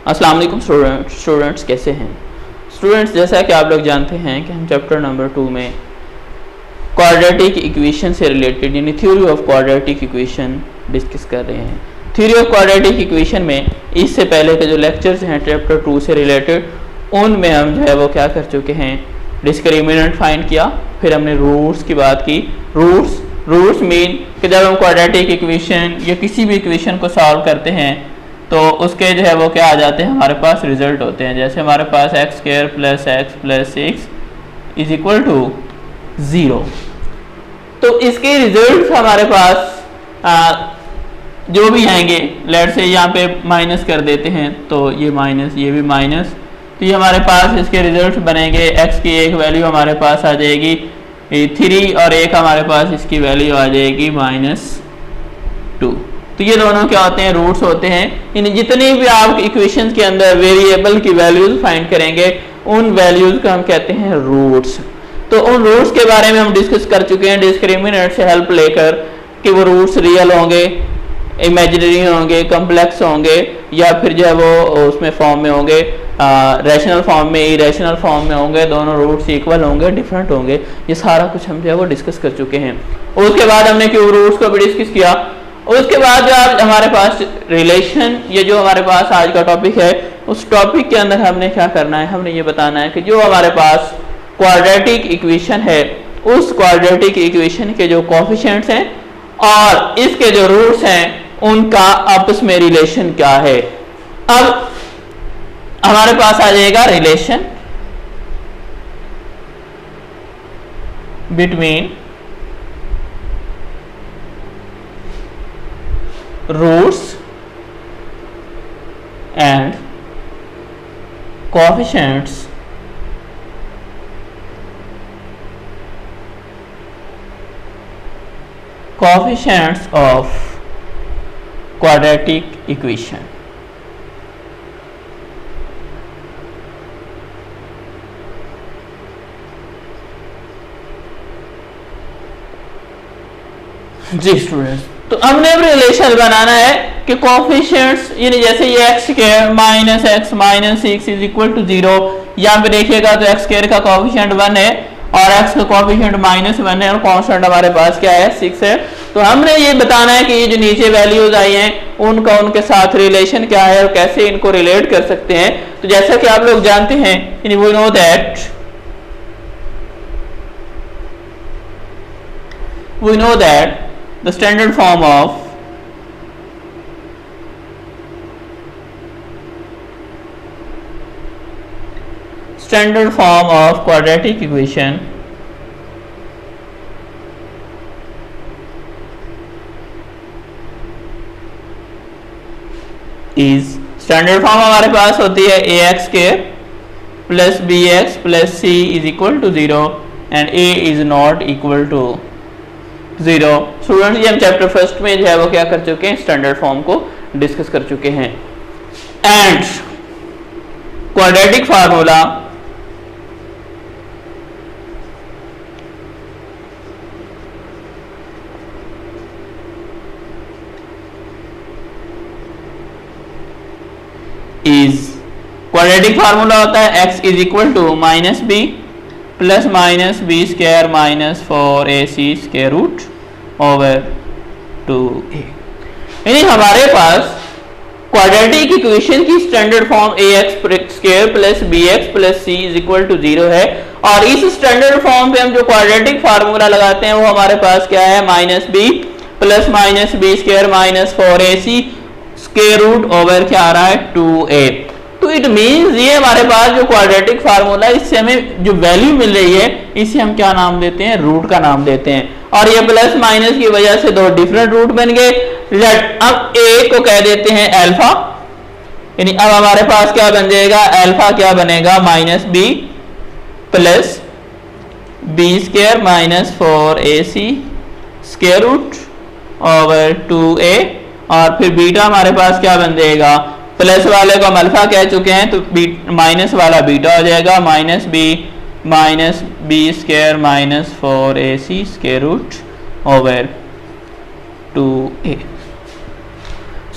अस्सलाम वालेकुम स्टूडेंट्स, कैसे हैं स्टूडेंट्स। जैसा कि आप लोग जानते हैं कि हम चैप्टर नंबर 2 में क्वाड्रेटिक इक्वेशन से रिलेटेड यानी theory of quadratic equation discuss कर रहे हैं। थ्योरी ऑफ क्वाड्रेटिक इक्वेशन में इससे पहले के जो लेक्चर्स हैं चैप्टर 2 से रिलेटेड, उनमें हम जो है वो क्या कर चुके हैं, डिस्क्रिमिनेंट फाइंड किया, फिर हमने रूट्स की बात की। रूट्स मीन कि जब हम क्वाड्रेटिक इक्वेशन या किसी भी इक्वेशन को सॉल्व करते हैं तो उसके जो है वो क्या आ जाते हैं, हमारे पास रिजल्ट होते हैं। जैसे हमारे पास x square plus x plus 6 is equal to 0, तो इसके रिजल्ट हमारे पास जो भी आएंगे, लेट से यहाँ पे माइनस कर देते हैं तो ये माइनस, ये भी माइनस, तो ये हमारे पास इसके रिजल्ट बनेंगे। एक्स की एक वैल्यू हमारे पास आ जाएगी 3 और एक हमारे पास इसकी वैल्यू आ जाएगी -2। तो ये दोनों क्या होते हैं, रूट्स होते हैं। इन जितनी भी आप इक्वेशंस के अंदर वेरिएबल की वैल्यूज फाइंड करेंगे उन वैल्यूज को हम कहते हैं रूट्स। तो उन रूट्स के बारे में हम डिस्कस कर चुके हैं डिस्क्रिमिनेंट से हेल्प लेकर कि वो रूट्स रियल होंगे, इमेजिनरी होंगे, कॉम्प्लेक्स होंगे, या फिर जो है वो उसमें फॉर्म में होंगे, रैशनल फॉर्म में, इरेशनल फॉर्म में होंगे, दोनों रूट्स इक्वल होंगे, डिफरेंट होंगे। ये सारा कुछ हम जो है वो डिस्कस कर चुके हैं। उसके बाद हमने क्यूब रूट्स को भी डिस्कस किया। उसके बाद जो हमारे पास रिलेशन, ये जो हमारे पास आज का टॉपिक है, उस टॉपिक के अंदर हमने क्या करना है, हमने ये बताना है कि जो हमारे पास क्वाड्रेटिक इक्वेशन है उस क्वाड्रेटिक इक्वेशन के जो कोएफिशिएंट्स हैं और इसके जो रूट्स हैं उनका आपस में रिलेशन क्या है। अब हमारे पास आ जाएगा relation between roots and coefficients of quadratic equation। जी स्टूडेंट्स, तो हमने अब रिलेशन बनाना है कि कोएफिशिएंट्स, यानी जैसे ये x square minus x minus 6 is equal to 0, यहाँ पे देखिएगा तो एक्स स्क्वायर का कोएफिशिएंट 1 है और एक्स का कोएफिशिएंट -1 है और कांस्टेंट हमारे पास क्या है, 6 है। तो हमने ये बताना है कि ये जो नीचे वैल्यूज आई हैं उनका उनके साथ रिलेशन क्या है और कैसे इनको रिलेट कर सकते हैं। तो जैसा कि आप लोग जानते हैं, we know that the standard form of quadratic equation is, standard form हमारे पास होती है ax square plus bx plus c is equal to 0 and a is not equal to 0। Students, ये हम चैप्टर फर्स्ट में जो है वो क्या कर चुके हैं, स्टैंडर्ड फॉर्म को डिस्कस कर चुके हैं। And quadratic formula is, quadratic formula होता है x is equal to -b plus -b square minus 4ac square root over 2a। यानी हमारे पास क्वाड्रेटिक इक्वेशन की standard form ax square plus bx plus c is equal to 0 है और इस standard form पे हम जो क्वाड्रेटिक फार्मूला लगाते हैं वो हमारे पास क्या है, -b plus -b square minus 4ac square root over क्या आ रहा है, 2a। तो इट मींस ये हमारे पास जो क्वाड्रेटिक फार्मूला, इससे हमें जो वैल्यू मिल रही है इसे हम क्या नाम देते हैं, रूट का नाम देते हैं। और ये प्लस माइनस की वजह से दो डिफरेंट रूट बन गए। अब a को कह देते हैं अल्फा, यानी अब हमारे पास क्या बन जाएगा, अल्फा क्या बनेगा, -b plus b square minus 4ac square root over 2a, और फिर बीटा हमारे पास क्या बन जाएगा, प्लस वाले को हम अल्फा कह चुके हैं तो माइनस वाला बीटा हो जाएगा, -b square minus 4ac square root over 2a।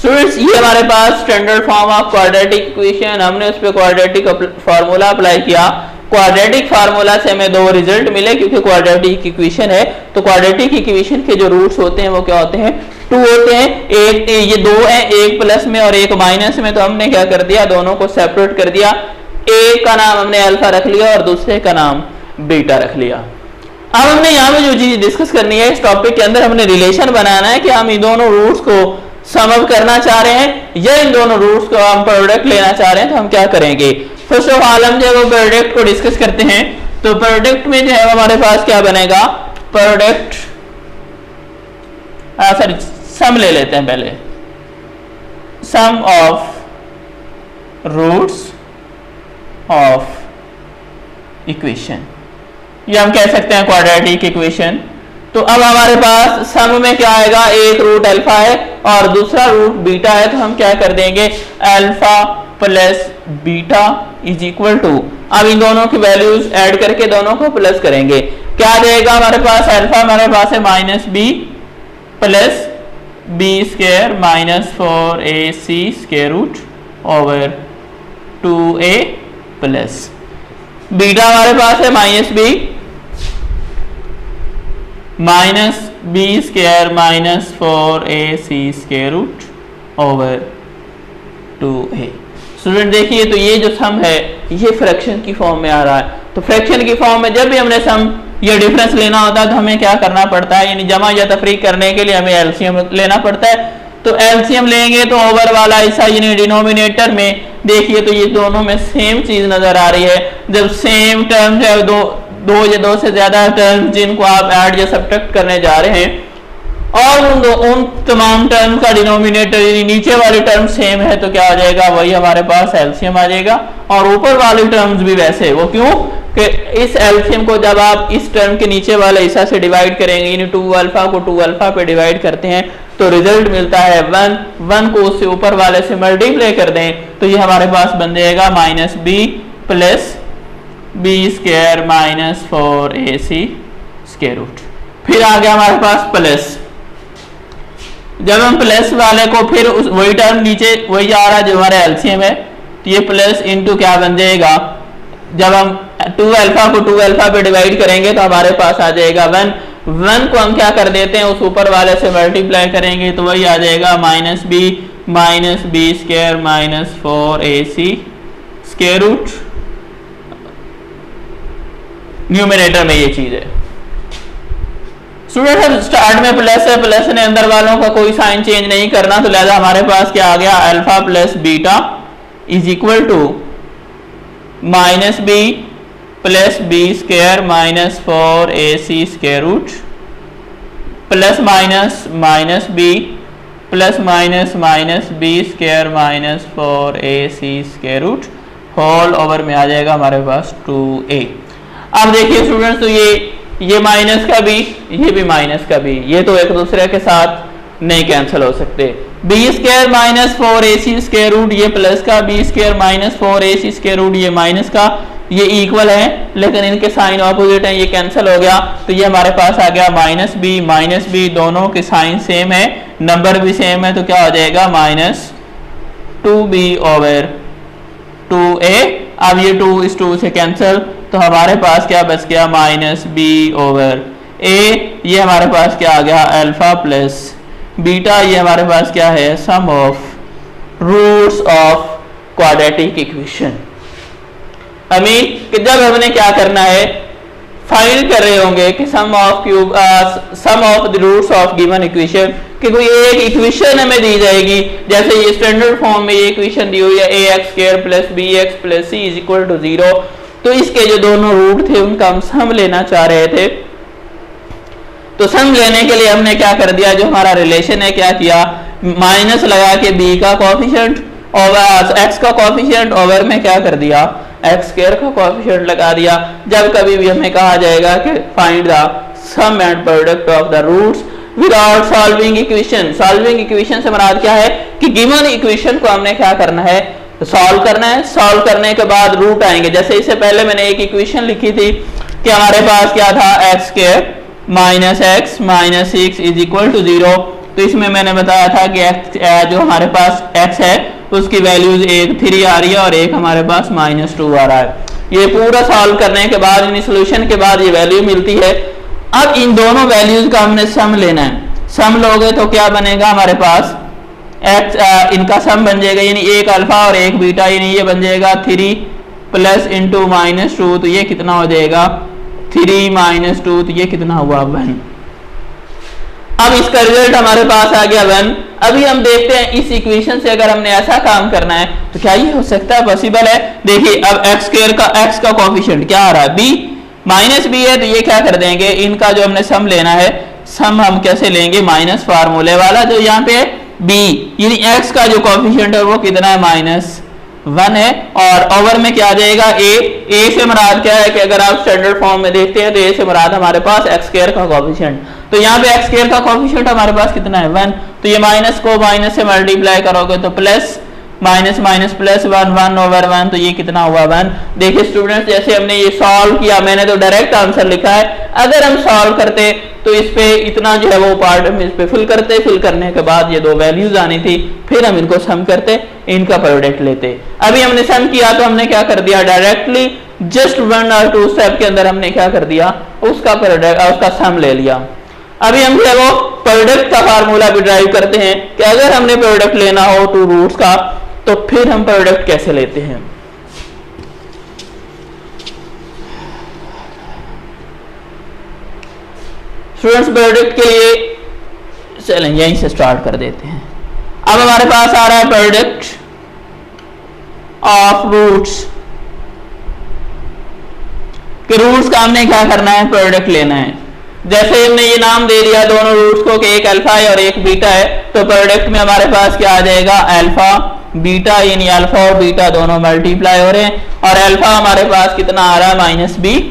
Students ये हमारे पास standard form of quadratic equation, हमने उस पर क्वाड्रेटिक फार्मूला अप्लाई किया। क्वाड्रेटिक फार्मूला से हमें दो रिजल्ट मिले, क्योंकि क्वाड्रेटिक इक्वेशन है तो क्वाड्रेटिक इक्वेशन के जो रूट्स होते हैं वो क्या होते हैं, 2 होते हैं। एक ये 2 है, एक प्लस में और एक माइनस में, तो हमने क्या कर दिया, दोनों को सेपरेट कर दिया। एक का नाम हमने अल्फा रख लिया और दूसरे का नाम बीटा रख लिया। अब हमने यहाँ पे जो चीज डिस्कस करनी है, इस टॉपिक के अंदर हमने रिलेशन बनाना है कि हम इन दोनों रूट्स को सम अप करना चाह रहे हैं या इन दोनों रूट्स को हम प्रोडक्ट लेना चाह रहे हैं। तो हम क्या करेंगे, फर्स्ट ऑफ ऑल हम जब प्रोडक्ट को डिस्कस करते हैं तो प्रोडक्ट में जो है हमारे पास क्या बनेगा, प्रोडक्ट सॉरी सम ले लेते हैं पहले, सम ऑफ रूट्स ऑफ इक्वेशन, ये हम कह सकते हैं क्वाड्रेटिक इक्वेशन। तो अब हमारे पास सम में क्या आएगा, एक रूट अल्फा है और दूसरा रूट बीटा है, तो हम क्या कर देंगे, alpha plus beta is equal to, अब इन दोनों की वैल्यूज ऐड करके दोनों को प्लस करेंगे, क्या देगा हमारे पास, अल्फा हमारे पास है minus B plus B square minus 4ac square root over 2a plus beta हमारे पास है minus B minus B square minus 4ac square root over 2a। Student देखिए, तो ये जो सम है ये फ्रैक्शन की फॉर्म में आ रहा है। तो फ्रैक्शन की फॉर्म में जब भी हमने सम या डिफरेंस लेना होता है तो हमें क्या करना पड़ता है, यानी जमा या तफरीक करने के लिए हमें एलसीएम लेना पड़ता है। तो एलसीएम लेंगे तो ओवर वाला हिस्सा यानी डिनोमिनेटर में देखिए तो ये दोनों में सेम चीज नजर आ रही है। जब सेम टर्म जो है दो या दो से ज्यादा टर्म जिनको आप ऐड या सब्ट्रैक्ट करने जा रहे हैं और उन तमाम टर्म का डिनोमिनेटर नीचे वाली टर्म सेम है तो क्या आ जाएगा, वही हमारे पास एलसीएम आ जाएगा। और ऊपर वाली टर्म्स भी वैसे, वो क्यों कि इस एलसीएम को जब आप इस टर्म के नीचे वाले हिस्सा से डिवाइड करेंगे, यानी 2 अल्फा को 2 अल्फा पे डिवाइड करते हैं तो रिजल्ट मिलता है 1 को उससे ऊपर वाले से मल्टीप्लाई कर दें तो ये हमारे पास बन जाएगा minus B plus B square minus 4ac square root. फिर आ गया हमारे पास प्लस, जब हम प्लस वाले को फिर वही टर्म नीचे वही आ रहा है जो हमारा एलसीएम है, तो ये प्लस इंटू क्या बन जाएगा, जब हम 2 अल्फा को 2 अल्फा पे डिवाइड करेंगे तो हमारे पास आ जाएगा 1 को हम क्या कर देते हैं उस ऊपर वाले से मल्टीप्लाई करेंगे तो वही आ जाएगा minus B square minus 4ac square root. Numerator में ये चीज है। स्टूडेंट हम स्टार्ट में प्लस है, प्लस ने अंदर वालों का कोई साइन चेंज नहीं करना, तो लिहाजा हमारे पास क्या आ गया, alpha plus beta is equal to minus B plus B square minus 4ac square root plus minus B plus minus B square minus 4ac square root whole over में आ जाएगा हमारे पास 2a। अब देखिए स्टूडेंट्स, तो ये माइनस का भी, ये भी माइनस का भी, ये तो एक दूसरे के साथ नहीं कैंसिल हो सकते। B square minus 4ac square root, ये प्लस का, B square minus 4ac square root, ये माइनस का, ये इक्वल है लेकिन इनके साइन ऑपोजिट हैं, ये कैंसिल हो गया तो ये हमारे पास आ गया माइनस बी, दोनों के साइन सेम है, नंबर भी सेम है, तो क्या हो जाएगा माइनस 2b ओवर 2a। अब ये 2 इस 2 से कैंसिल तो हमारे पास क्या बच गया, माइनस बी ओवर a, ये हमारे पास क्या आ गया, अल्फा प्लस बीटा, ये हमारे पास क्या है, sum of roots of quadratic equation. I mean कि जब हमने क्या करना है, फाइंड कर रहे होंगे कि sum of the roots of given equation, कि कोई एक इक्वेशन हमें दी जाएगी, जैसे ये स्टैंडर्ड फॉर्म में ये इक्वेशन दी हुई है ax square plus bx plus c is equal to 0, तो इसके जो दोनों रूट थे उनका हम सम लेना चाह रहे थे। तो सम लेने के लिए हमने क्या कर दिया, जो हमारा रिलेशन है क्या किया, माइनस लगा के b का कोएफिशिएंट ओवर x का कोएफिशिएंट ओवर में क्या कर दिया, x स्क्वायर का कोएफिशिएंट लगा दिया। जब कभी भी हमें कहा जाएगा कि find the sum and product of the roots without solving equation, solving equation से मुराद क्या है कि गिवन इक्वेशन को हमने क्या करना है, सॉल्व करना है। सॉल्व करने के बाद रूट आएंगे, जैसे इससे पहले मैंने एक इक्वेशन लिखी थी कि हमारे पास क्या था, x square minus x minus 6 is equal to 0, तो इसमें मैंने बताया था कि x जो हमारे पास x है उसकी वैल्यूज एक 3 आ रही है और एक हमारे पास -2 आ रहा है। ये पूरा सॉल्व करने के बाद इन सॉल्यूशन के बाद ये वैल्यू मिलती है। अब इन दोनों वैल्यूज का हमने सम लेना है। सम लोगे तो क्या बनेगा हमारे पास x इनका सम बन जाएगा, यानी एक अल्फा और एक बीटा, यानी ये बन जाएगा 3 प्लस इंटू -2, तो ये कितना हो जाएगा 3 -2, तो ये कितना हुआ 1। अब इसका रिजल्ट हमारे पास आ गया 1। अभी हम देखते हैं इस इक्वेशन से अगर हमने ऐसा काम करना है तो क्या ये हो सकता है, पॉसिबल है। देखिए अब x का कोफिशिएंट क्या आ रहा है b -b है, तो ये क्या कर देंगे, इनका जो हमने सम लेना है, सम हम कैसे लेंगे, माइनस फार्मूले वाला जो यहाँ पे b, यानी x का जो कोफिशिएंट है वो कितना है -1 है, और ओवर में क्या आ जाएगा a से मुराद क्या है कि अगर आप स्टैंडर्ड फॉर्म में देखते हैं तो a से मुराद हमारे पास x² का कोफिशिएंट, तो यहाँ पे x² का कोफिशिएंट हमारे पास कितना है 1, तो ये माइनस को माइनस से मल्टीप्लाई करोगे तो plus minus minus plus 1 over 1, तो ये कितना हुआ 1। देखिए स्टूडेंट्स जैसे हमने ये सॉल्व किया, मैंने तो डायरेक्ट आंसर लिखा है, अगर हम सॉल्व करते तो इस पे इतना जो है वो पार्ट हम इस पे फिल करते, फिल करने के बाद ये दो वैल्यूज आनी थी, फिर हम इनको सम करते, इनका प्रोडक्ट लेते। अभी हमने सम किया तो हमने क्या कर दिया, डायरेक्टली जस्ट 1 और 2 स्टेप के अंदर हमने क्या कर दिया, उसका प्रोडक्ट उसका सम ले लिया। अभी हम जो है वो प्रोडक्ट का फार्मूला भी ड्राइव करते हैं कि अगर हमने प्रोडक्ट लेना हो 2 रूट्स का तो फिर हम प्रोडक्ट कैसे लेते हैं। स्टूडेंट्स प्रोडक्ट के लिए चलें यहीं से स्टार्ट कर देते हैं। अब हमारे पास आ रहा है प्रोडक्ट ऑफ रूट्स, कि रूट्स का हमने क्या करना है, प्रोडक्ट लेना है। जैसे हमने ये नाम दे दिया दोनों रूट्स को कि एक अल्फा है और एक बीटा है, तो प्रोडक्ट में हमारे पास क्या आ जाएगा, अल्फा बीटा, यानी अल्फा और बीटा दोनों मल्टीप्लाई हो रहे हैं, और अल्फा हमारे पास कितना आ रहा है -b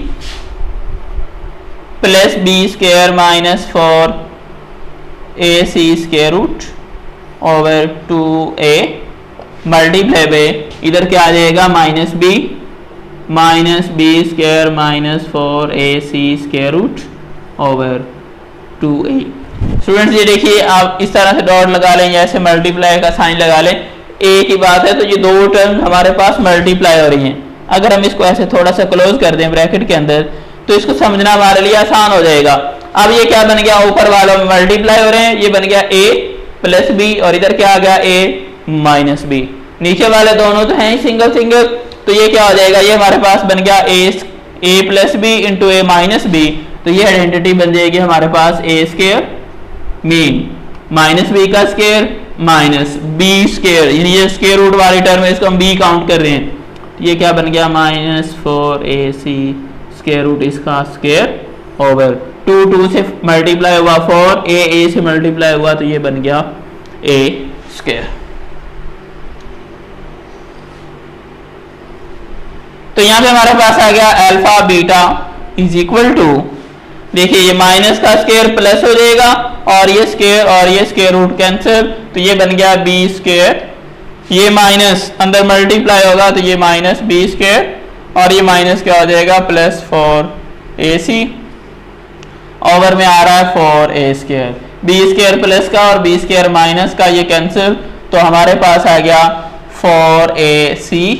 plus b² minus 4ac² root over 2a multiply पे इधर क्या आ जाएगा -b minus b² minus 4ac² root over 2a। Students ये देखिए आप इस तरह से डॉट लगा लें, ऐसे मल्टीप्लाई का साइन लगा लें, a की बात है तो ये दो टर्म हमारे पास मल्टीप्लाई हो रही हैं। अगर हम इसको ऐसे थोड़ा सा क्लोज कर दें ब्रैकेट के अंदर तो इसको समझना हमारे लिए आसान हो जाएगा। अब ये क्या बन गया, ऊपर वालों में मल्टीप्लाई हो रहे हैं, ये बन गया a प्लस b और इधर क्या आ गया a माइनस b, नीचे वाले दोनों तो हैं सिंगल सिंगल, तो ये क्या हो जाएगा, ये हमारे पास बन गया a plus b into a minus b, तो ये आइडेंटिटी बन जाएगी हमारे पास a² मीन माइनस b का स्क्वायर माइनस b², यानी ये स्क्वायर रूट वाली टर्म है, इसको हम b काउंट कर रहे हैं, तो ये क्या बन गया -4ac² रूट इसका स्क्वायर ओवर 2 से मल्टीप्लाई हुआ 4, a से मल्टीप्लाई हुआ तो ये बन गया a²। तो यहाँ पे हमारे पास आ गया alpha beta is equal to, देखिए ये माइनस का स्क्वायर प्लस हो जाएगा और ये स्क्वायर रूट कैंसिल, तो ये बन गया b², ये माइनस अंदर मल्टीप्लाई होगा तो ये -b² और ये माइनस क्या हो जाएगा +4ac ओवर में आ रहा है 4a², b² प्लस का और b² माइनस का ये कैंसिल, तो हमारे पास आ गया 4ac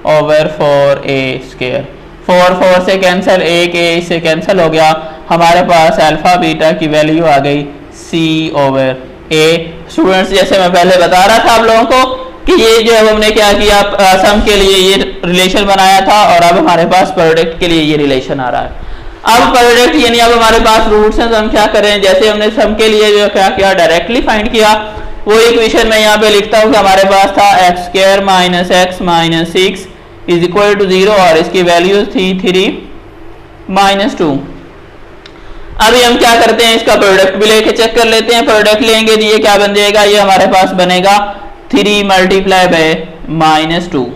ओवर 4a², 4 से कैंसिल, एक a से कैंसिल हो गया, हमारे पास अल्फा बीटा की वैल्यू आ गई c ओवर a। स्टूडेंट्स जैसे मैं पहले बता रहा था आप लोगों को कि ये जो हमने क्या किया, सम के लिए ये रिलेशन बनाया था और अब हमारे पास प्रोडक्ट के लिए ये रिलेशन आ रहा है। अब प्रोडक्ट यानी अब हमारे पास रूट्स हैं तो हम क्या करें, जैसे हमने सम के लिए जो क्या किया डायरेक्टली फाइंड किया, वो इक्वेशन मैं यहाँ पे लिखता हूँ कि हमारे पास था x² minus x minus 6 is equal to 0 और इसकी वैल्यू थी 3 -2। अभी हम क्या करते हैं, इसका प्रोडक्ट भी लेके चेक कर लेते हैं। प्रोडक्ट लेंगे तो ये क्या बन जाएगा, ये हमारे पास बनेगा 3 मल्टीप्लाई बाय -2,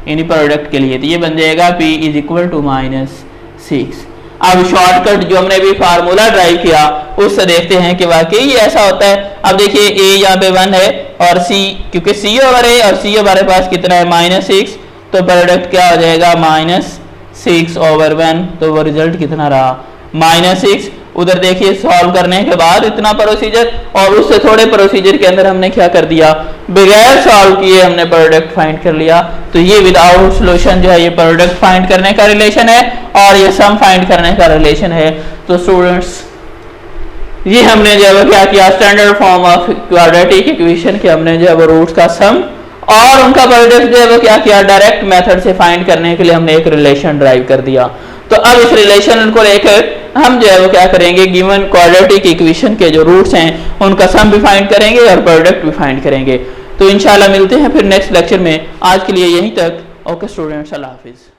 यानी प्रोडक्ट के लिए तो ये बन जाएगा p इज इक्वल टू -6। अब शॉर्टकट जो हमने भी फार्मूला ड्राइव किया उससे देखते हैं कि वाकई ये ऐसा होता है। अब देखिए a यहाँ पे 1 है और c, क्योंकि c ओवर a और c हमारे पास कितना है -6, तो प्रोडक्ट क्या हो जाएगा -6 ओवर 1, तो वो रिजल्ट कितना रहा -6 उधर देखिए सॉल्व करने के बाद इतना प्रोसीजर और उससे थोड़े प्रोसीजर के अंदर हमने क्या कर दिया, बगैर सॉल्व किए हमने प्रोडक्ट फाइंड कर लिया। तो ये विदाउट सॉल्यूशन जो है ये प्रोडक्ट फाइंड करने का रिलेशन है और ये सम फाइंड करने का रिलेशन है। तो स्टूडेंट्स ये हमने जो है क्या किया, standard form of quadratic equation के हमने जो है वो रूट्स का सम और उनका प्रोडक्ट जो है वो क्या किया, डायरेक्ट मेथड से फाइंड करने के लिए हमने एक रिलेशन ड्राइव कर दिया। तो अब इस रिलेशन को लेकर हम जो है वो क्या करेंगे, गिवन क्वाड्रेटिक इक्वेशन के जो रूट्स हैं उनका सम भी फाइंड करेंगे और प्रोडक्ट भी फाइंड करेंगे। तो इंशाल्लाह मिलते हैं फिर नेक्स्ट लेक्चर में। आज के लिए यहीं तक। ओके स्टूडेंट्स, अल्लाह हाफिज।